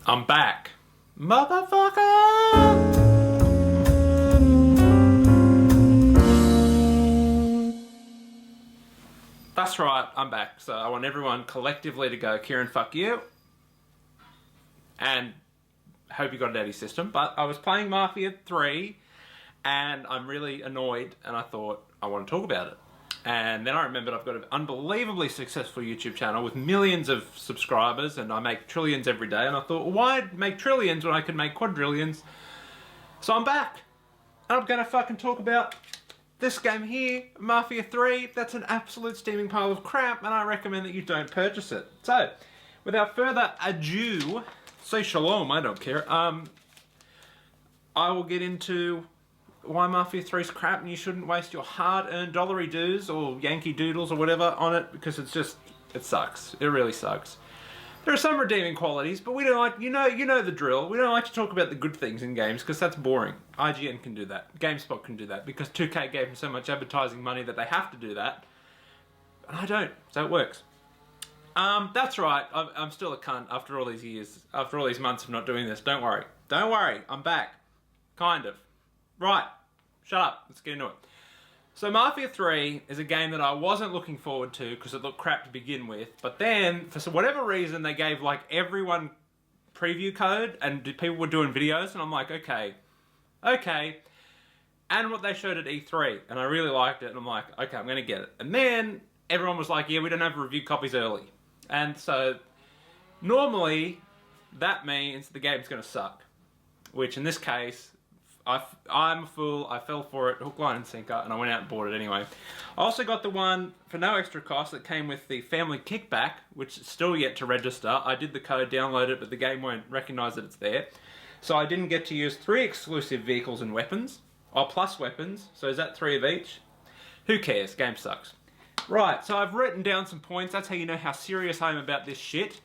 I'm back. Motherfucker! That's right, I'm back. So I want everyone collectively to go, Kieran, fuck you. And hope you got it out of your system. But I was playing Mafia 3 and I'm really annoyed and I thought I want to talk about it. And then I remembered I've got an unbelievably successful YouTube channel with millions of subscribers and I make trillions every day. And I thought, well, why make trillions when I can make quadrillions? So I'm back. And I'm going to fucking talk about this game here, Mafia 3. That's an absolute steaming pile of crap and I recommend that you don't purchase it. So, without further ado, say shalom, I don't care. I will get into why Mafia 3 is crap and you shouldn't waste your hard-earned dollary dues or Yankee doodles or whatever on it because it's just, it sucks. It really sucks. There are some redeeming qualities, but we don't like, you know the drill. We don't like to talk about the good things in games because that's boring. IGN can do that. GameSpot can do that because 2K gave them so much advertising money that they have to do that. And I don't, so it works. That's right, I'm still a cunt after all these years, after all these months of not doing this. Don't worry. Don't worry, I'm back. Kind of. Right, shut up, let's get into it. So Mafia 3 is a game that I wasn't looking forward to because it looked crap to begin with, but then, for whatever reason, they gave like everyone preview code and people were doing videos and I'm like, okay. And what they showed at E3 and I really liked it and I'm like, okay, I'm gonna get it. And then everyone was like, yeah, we don't have review copies early. And so, normally, that means the game's gonna suck. Which in this case, I'm a fool, I fell for it, hook, line and sinker, and I went out and bought it anyway. I also got the one for no extra cost that came with the family kickback, which is still yet to register. I did the code, download it, but the game won't recognise that it's there. So I didn't get to use 3 exclusive vehicles and weapons, or plus weapons, so is that 3 of each? Who cares, game sucks. Right, so I've written down some points, that's how you know how serious I am about this shit.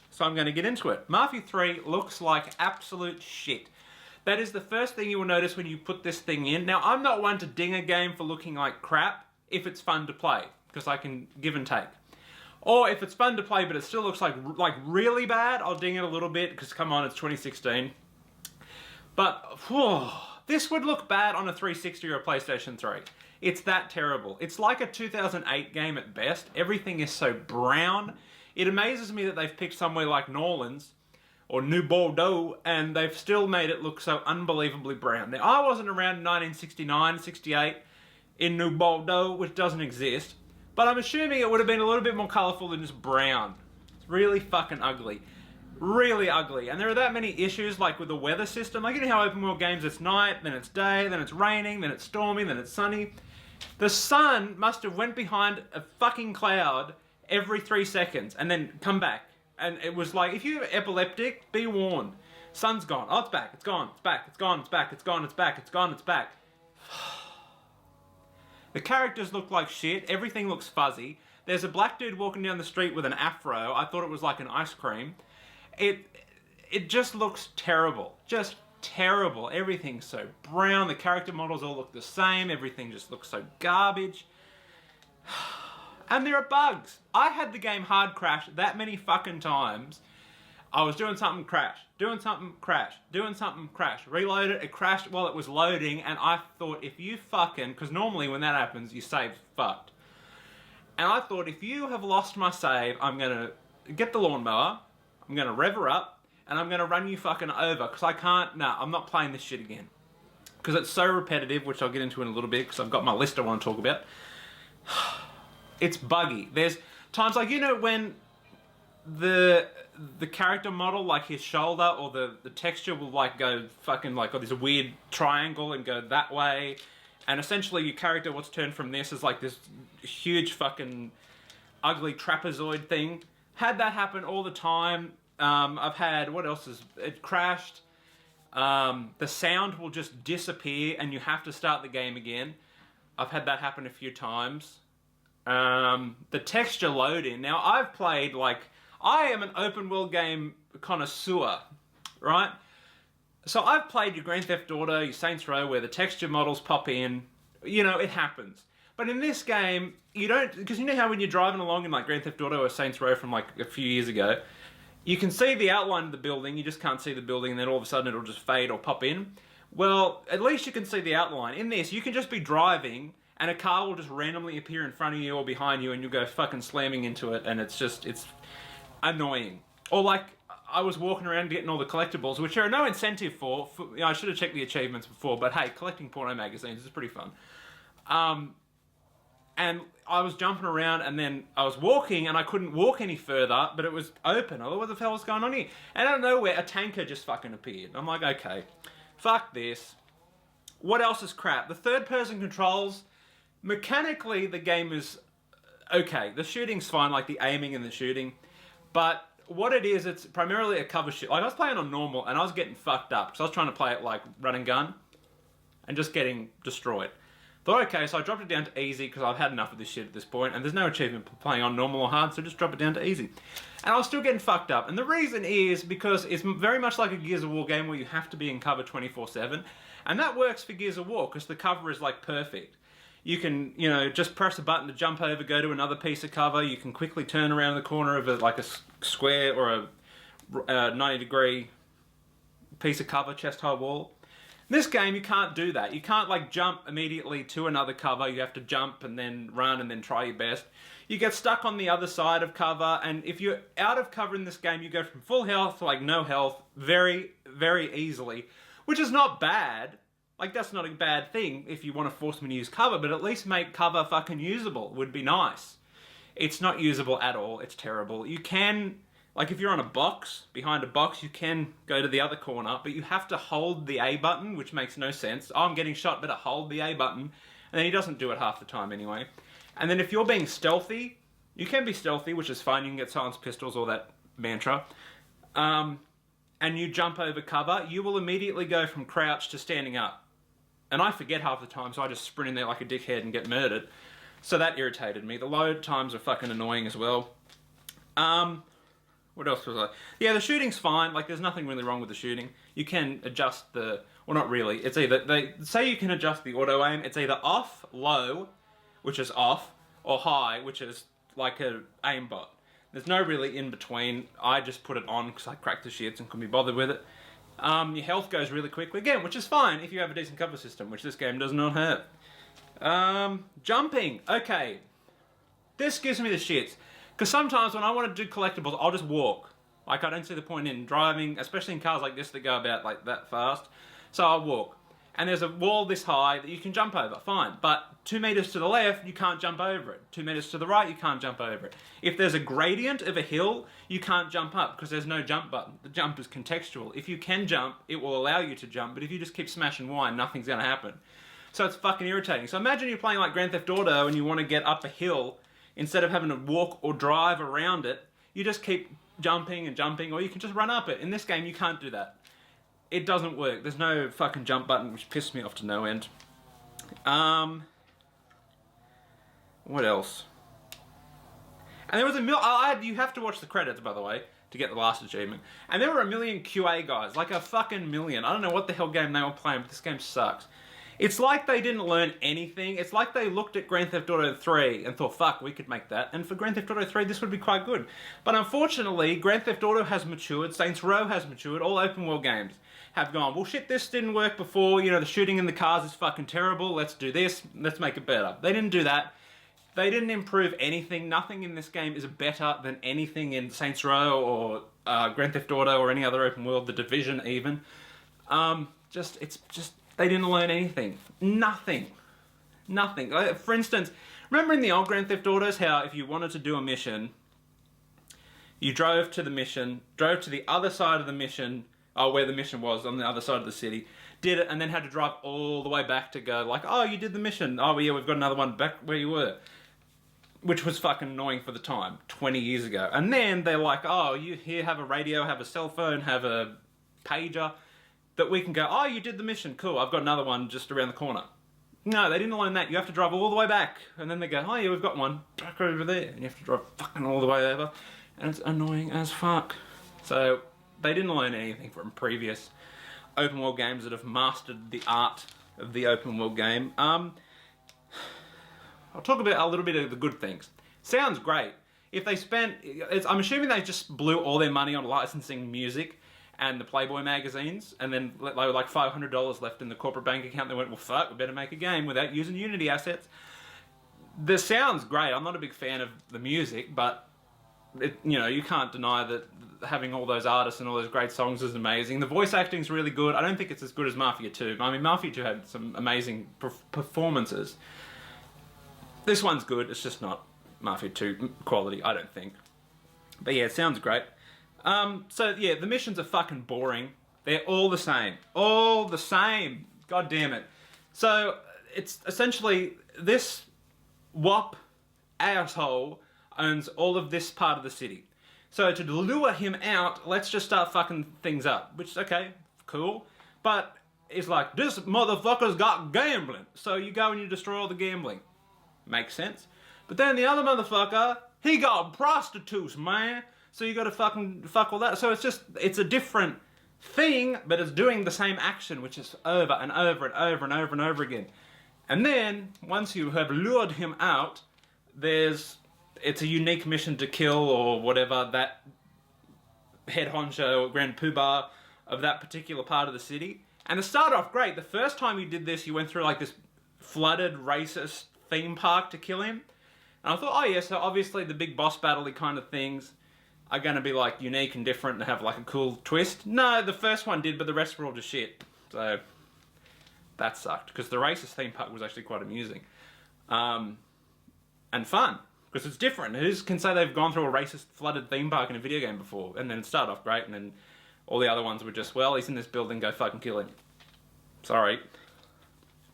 So I'm going to get into it. Mafia 3 looks like absolute shit. That is the first thing you will notice when you put this thing in. Now, I'm not one to ding a game for looking like crap if it's fun to play, because I can give and take. Or if it's fun to play but it still looks like really bad, I'll ding it a little bit, because come on, it's 2016. But, whew, this would look bad on a 360 or a PlayStation 3. It's that terrible. It's like a 2008 game at best. Everything is so brown. It amazes me that they've picked somewhere like New Orleans, or New Bordeaux, and they've still made it look so unbelievably brown. Now, I wasn't around in 1969, 68 in New Bordeaux, which doesn't exist, but I'm assuming it would have been a little bit more colourful than just brown. It's really fucking ugly. Really ugly. And there are that many issues, like with the weather system. Like, you know how open world games, it's night, then it's day, then it's raining, then it's stormy, then it's sunny. The sun must have went behind a fucking cloud every 3 seconds and then come back. And it was like, if you're epileptic, be warned. Sun's gone. Oh, it's back. It's gone. It's back. It's gone. It's back. It's gone. It's back. It's gone. It's back. The characters look like shit. Everything looks fuzzy. There's a black dude walking down the street with an afro. I thought it was like an ice cream. It just looks terrible. Just terrible. Everything's so brown. The character models all look the same. Everything just looks so garbage. And there are bugs. I had the game hard crash that many fucking times. I was doing something, crash. Doing something, crash. Doing something, crash. Reload it, it crashed while it was loading, and I thought, if you fucking, because normally when that happens, your save's fucked. And I thought, if you have lost my save, I'm gonna get the lawnmower, I'm gonna rev her up, and I'm gonna run you fucking over, because I can't, I'm not playing this shit again. Because it's so repetitive, which I'll get into in a little bit, because I've got my list I want to talk about. It's buggy. There's times like, you know, when the character model, like his shoulder or the texture will like go fucking like, oh, there's a weird triangle and go that way. And essentially your character, what's turned from this is like this huge fucking ugly trapezoid thing. Had that happen all the time. I've had, what else is, it crashed. The sound will just disappear and you have to start the game again. I've had that happen a few times. The texture load in. Now, I've played, like, I am an open world game connoisseur, right? So I've played your Grand Theft Auto, your Saints Row, where the texture models pop in. You know, it happens. But in this game, you don't, because you know how when you're driving along in, like, Grand Theft Auto or Saints Row from, like, a few years ago, you can see the outline of the building, you just can't see the building, and then all of a sudden it'll just fade or pop in. Well, at least you can see the outline. In this, you can just be driving, and a car will just randomly appear in front of you or behind you, and you'll go fucking slamming into it, and it's annoying. Or like, I was walking around getting all the collectibles, which there are no incentive for you know, I should have checked the achievements before, but hey, collecting porno magazines is pretty fun. And I was jumping around, and then I was walking, and I couldn't walk any further, but it was open. I thought, what the hell was going on here? And out of nowhere, a tanker just fucking appeared. I'm like, okay, fuck this. What else is crap? The third-person controls, mechanically, the game is okay. The shooting's fine, like the aiming and the shooting, but what it is, it's primarily a cover shoot. Like, I was playing on normal, and I was getting fucked up, because I was trying to play it like run and gun, and just getting destroyed. Thought, okay, so I dropped it down to easy, because I've had enough of this shit at this point, and there's no achievement for playing on normal or hard, so just drop it down to easy. And I was still getting fucked up, and the reason is because it's very much like a Gears of War game where you have to be in cover 24/7, and that works for Gears of War, because the cover is like perfect. You can, you know, just press a button to jump over, go to another piece of cover. You can quickly turn around the corner of a square or a 90-degree piece of cover, chest-high wall. In this game, you can't do that. You can't, like, jump immediately to another cover. You have to jump and then run and then try your best. You get stuck on the other side of cover, and if you're out of cover in this game, you go from full health to, like, no health very, very easily, which is not bad. Like, that's not a bad thing if you want to force me to use cover, but at least make cover fucking usable would be nice. It's not usable at all. It's terrible. You can, like, if you're on a box, behind a box, you can go to the other corner, but you have to hold the A button, which makes no sense. Oh, I'm getting shot, better hold the A button. And then he doesn't do it half the time anyway. And then if you're being stealthy, you can be stealthy, which is fine. You can get silenced pistols, all that mantra. And you jump over cover, you will immediately go from crouch to standing up. And I forget half the time, so I just sprint in there like a dickhead and get murdered. So that irritated me. The load times are fucking annoying as well. What else was I? Yeah, the shooting's fine. Like, there's nothing really wrong with the shooting. You can adjust the... Well, not really. It's either... They say you can adjust the auto-aim. It's either off, low, which is off, or high, which is like a aimbot. There's no really in-between. I just put it on because I cracked the shits and couldn't be bothered with it. Your health goes really quickly, again, which is fine if you have a decent cover system, which this game does not have. Jumping. Okay. This gives me the shits. Because sometimes when I want to do collectibles, I'll just walk. Like, I don't see the point in driving, especially in cars like this that go about, like, that fast. So I'll walk. And there's a wall this high that you can jump over, fine. But 2 meters to the left, you can't jump over it. 2 meters to the right, you can't jump over it. If there's a gradient of a hill, you can't jump up because there's no jump button. The jump is contextual. If you can jump, it will allow you to jump, but if you just keep smashing Y, nothing's going to happen. So it's fucking irritating. So imagine you're playing like Grand Theft Auto and you want to get up a hill, instead of having to walk or drive around it, you just keep jumping and jumping, or you can just run up it. In this game, you can't do that. It doesn't work. There's no fucking jump button, which pissed me off to no end. What else? And there was you have to watch the credits, by the way, to get the last achievement. And there were a million QA guys, like a fucking million. I don't know what the hell game they were playing, but this game sucks. It's like they didn't learn anything. It's like they looked at Grand Theft Auto 3 and thought, fuck, we could make that. And for Grand Theft Auto 3, this would be quite good. But unfortunately, Grand Theft Auto has matured, Saints Row has matured, all open world games have gone, well shit, this didn't work before, you know, the shooting in the cars is fucking terrible, let's do this, let's make it better. They didn't do that. They didn't improve anything. Nothing in this game is better than anything in Saints Row or Grand Theft Auto or any other open world, The Division even. They didn't learn anything. Nothing. Nothing. For instance, remember in the old Grand Theft Autos how if you wanted to do a mission, you drove to the other side of the mission, where the mission was, on the other side of the city, did it, and then had to drive all the way back to go like, oh, you did the mission. Oh, yeah, we've got another one back where you were. Which was fucking annoying for the time, 20 years ago. And then they're like, oh, you here have a radio, have a cell phone, have a pager, that we can go, oh, you did the mission, cool, I've got another one just around the corner. No, they didn't learn that. You have to drive all the way back. And then they go, oh yeah, we've got one back over there. And you have to drive fucking all the way over. And it's annoying as fuck. So, they didn't learn anything from previous open world games that have mastered the art of the open world game. I'll talk about a little bit of the good things. Sounds great. if they spent, I'm assuming they just blew all their money on licensing music and the Playboy magazines, and then they were like $500 left in the corporate bank account. They went, well, fuck, we better make a game without using Unity assets. The sound's great. I'm not a big fan of the music, but you can't deny that having all those artists and all those great songs is amazing. The voice acting's really good. I don't think it's as good as Mafia 2. I mean, Mafia 2 had some amazing performances. This one's good. It's just not Mafia 2 quality, I don't think. But yeah, it sounds great. So yeah, the missions are fucking boring. They're all the same. All the same. God damn it. So it's essentially this WAP asshole owns all of this part of the city. So to lure him out, let's just start fucking things up. Which, okay, cool. But it's like, this motherfucker's got gambling. So you go and you destroy all the gambling. Makes sense. But then the other motherfucker, he got prostitutes, man. So you gotta fucking fuck all that. So it's a different thing, but it's doing the same action, which is over and over and over and over and over again. And then, once you have lured him out, it's a unique mission to kill or whatever that head honcho or grand poobah of that particular part of the city. And it started off great. The first time you did this, you went through like this flooded racist theme park to kill him. And I thought, oh yeah, so obviously the big boss battle-y kind of things are going to be like unique and different and have like a cool twist. No, the first one did, but the rest were all just shit. So that sucked, because the racist theme park was actually quite amusing. And fun, because it's different. Who can say they've gone through a racist flooded theme park in a video game before? And then it started off great, and then all the other ones were just, well, he's in this building, go fucking kill him. Sorry.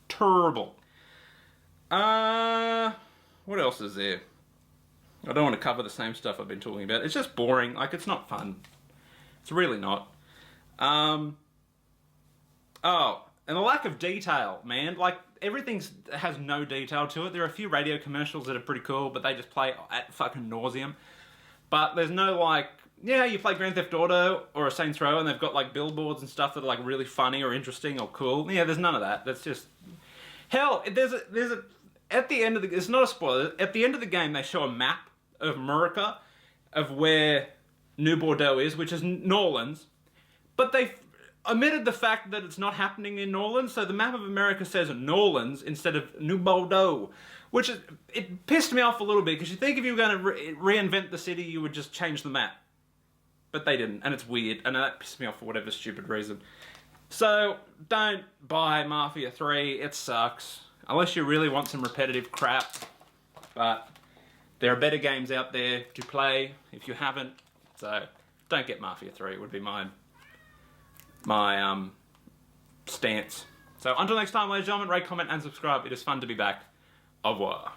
Terrible. What else is there? I don't want to cover the same stuff I've been talking about. It's just boring. Like, it's not fun. It's really not. Oh, and the lack of detail, man. Like, everything has no detail to it. There are a few radio commercials that are pretty cool, but they just play at fucking nauseum. But there's no, like, yeah, you play Grand Theft Auto or a Saints Row and they've got, like, billboards and stuff that are, like, really funny or interesting or cool. Yeah, there's none of that. That's just... Hell, there's a... At the end of the... It's not a spoiler. At the end of the game, they show a map of America, of where New Bordeaux is, which is New Orleans. But they've omitted the fact that it's not happening in New Orleans, so the map of America says New Orleans instead of New Bordeaux, which it pissed me off a little bit, because you think if you were going to reinvent the city, you would just change the map. But they didn't, and it's weird, and that pissed me off for whatever stupid reason. So, don't buy Mafia 3, it sucks. Unless you really want some repetitive crap, but there are better games out there to play if you haven't, so don't get Mafia 3 would be my stance. So until next time, ladies and gentlemen, rate, comment and subscribe. It is fun to be back. Au revoir.